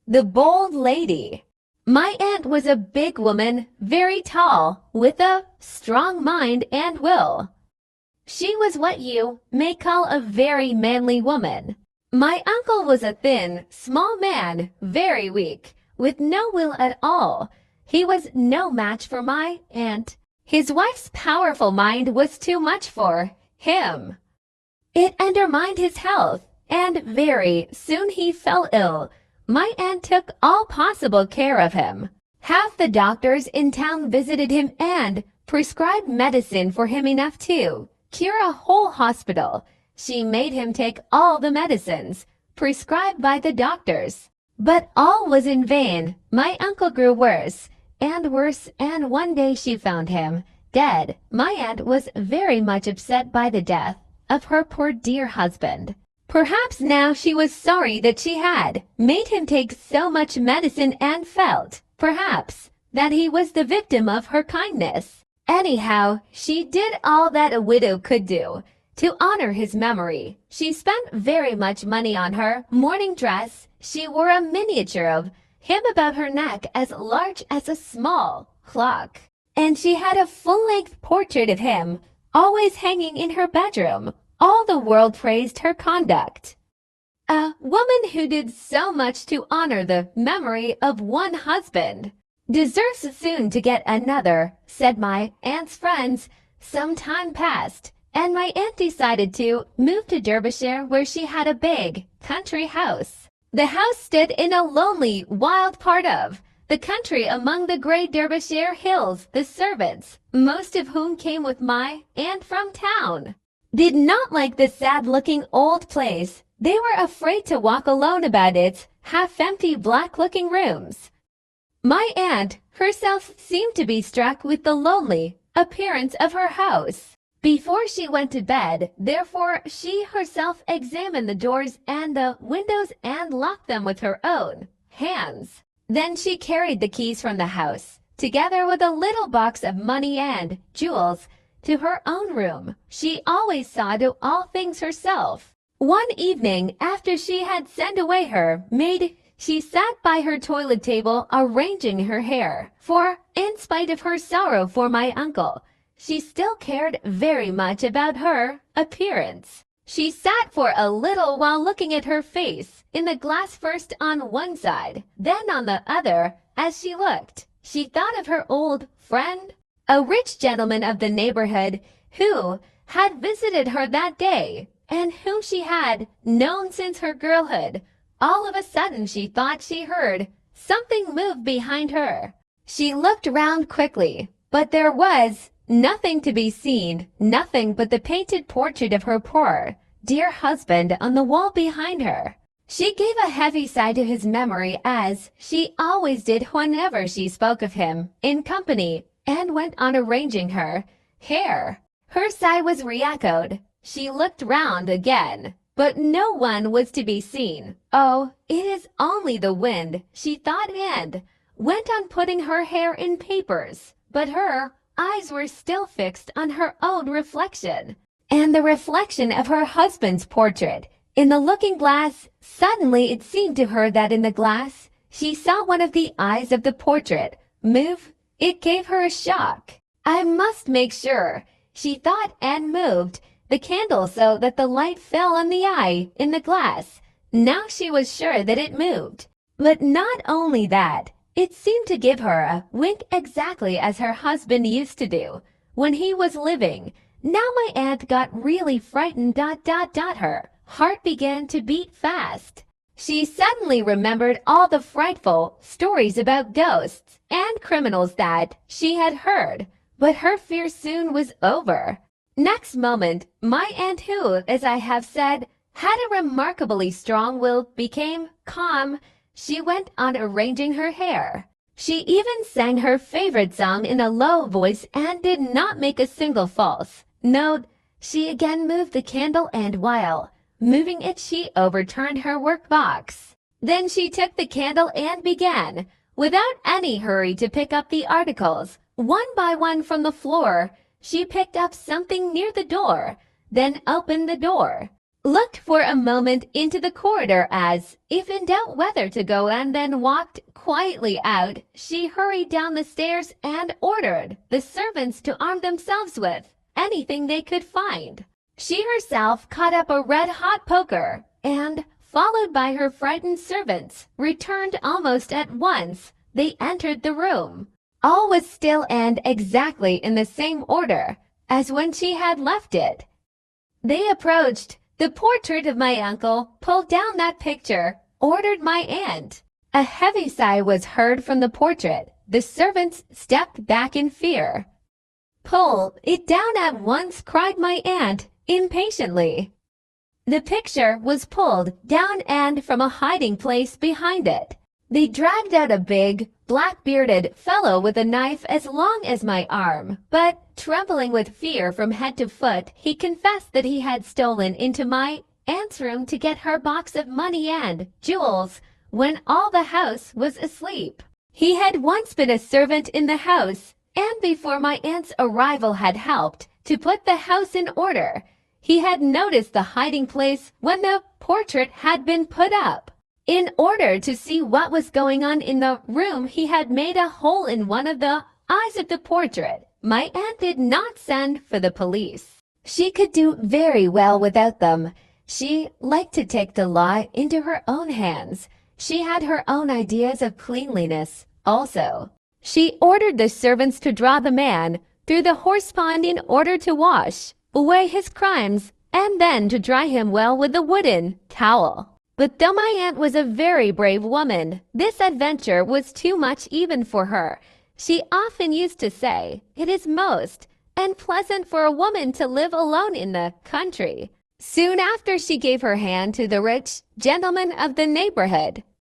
The Bold Lady. My aunt was a big woman, very tall, with a strong mind and will. She was what you may call a very manly woman. My uncle was a thin, small man, very weak, with no will at all. He was no match for my aunt. His wife's powerful mind was too much for him. It undermined his health, and very soon he fell ill. My aunt took all possible care of him. Half the doctors in town visited him and prescribed medicine for him enough to cure a whole hospital. She made him take all the medicines prescribed by the doctors. But all was in vain. My uncle grew worse, and one day she found him dead. My aunt was very much upset by the death of her poor dear husband. Perhaps now she was sorry that she had made him take so much medicine and felt, perhaps, that he was the victim of her kindness. Anyhow, she did all that a widow could do to honor his memory. She spent very much money on her mourning dress. She wore a miniature of him about her neck as large as a small clock, and she had a full-length portrait of him always hanging in her bedroom. All the world praised her conduct. A woman who did so much to honor the memory of one husband deserves soon to get another, said my aunt's friends. Some time passed, and my aunt decided to move to Derbyshire, where she had a big country house. The house stood in a lonely, wild part of the country among the gray Derbyshire hills. The servants, most of whom came with my aunt from town, did not like the sad-looking old place. They were afraid to walk alone about its half-empty black-looking rooms. My aunt herself seemed to be struck with the lonely appearance of her house. Before she went to bed, therefore, she herself examined the doors and the windows and locked them with her own hands. Then she carried the keys from the house, together with a little box of money and jewels, to her own room. She always saw to all things herself. One evening, after she had sent away her maid, she sat by her toilet table arranging her hair, for, in spite of her sorrow for my uncle, she still cared very much about her appearance. She sat for a little while looking at her face in the glass, first on one side, then on the other. As she looked, she thought of her old friend, a rich gentleman of the neighborhood, who had visited her that day, and whom she had known since her girlhood. All of a sudden she thought she heard something move behind her. She looked round quickly, but there was nothing to be seen, nothing but the painted portrait of her poor, dear husband on the wall behind her. She gave a heavy sigh to his memory, as she always did whenever she spoke of him in company, and went on arranging her hair. Her sigh was re-echoed. She looked round again, but no one was to be seen. Oh, it is only the wind, she thought, and went on putting her hair in papers. But her eyes were still fixed on her own reflection, and the reflection of her husband's portrait in the looking-glass. Suddenly it seemed to her that in the glass she saw one of the eyes of the portrait move. It gave her a shock. I must make sure, she thought, and moved the candle so that the light fell on the eye in the glass. Now she was sure that it moved. But not only that, it seemed to give her a wink, exactly as her husband used to do when he was living. Now my aunt got really frightened. Her heart began to beat fast. She suddenly remembered all the frightful stories about ghosts and criminals that she had heard, but her fear soon was over. Next moment, my aunt, who, as I have said, had a remarkably strong will, became calm. She went on arranging her hair. She even sang her favorite song in a low voice and did not make a single false note. She again moved the candle, and while moving it, she overturned her work box. Then she took the candle and began, without any hurry, to pick up the articles, one by one from the floor. She picked up something near the door, then opened the door. looked for a moment into the corridor as, if in doubt whether to go, and then walked quietly out. She hurried down the stairs and ordered the servants to arm themselves with anything they could find. She herself caught up a red-hot poker and, followed by her frightened servants, returned almost at once. They entered the room. All was still and exactly in the same order as when she had left it. They approached the portrait of my uncle, pulled down that picture, ordered my aunt. A heavy sigh was heard from the portrait. The servants stepped back in fear. "Pull it down at once," cried my aunt impatiently. The picture was pulled down and from a hiding place behind it, they dragged out a big, black-bearded fellow with a knife as long as my arm. But, trembling with fear from head to foot, he confessed that he had stolen into my aunt's room to get her box of money and jewels when all the house was asleep. He had once been a servant in the house, and before my aunt's arrival had helped to put the house in order. He had noticed the hiding place when the portrait had been put up. In order to see what was going on in the room, he had made a hole in one of the eyes of the portrait. My aunt did not send for the police. She could do very well without them. She liked to take the law into her own hands. She had her own ideas of cleanliness also. She ordered the servants to draw the man through the horse pond in order to wash away his crimes and then to dry him well with a wooden towel. But though my aunt was a very brave woman, this adventure was too much even for her. She often used to say, "It is most unpleasant for a woman to live alone in the country." Soon after, she gave her hand to the rich gentleman of the neighborhood,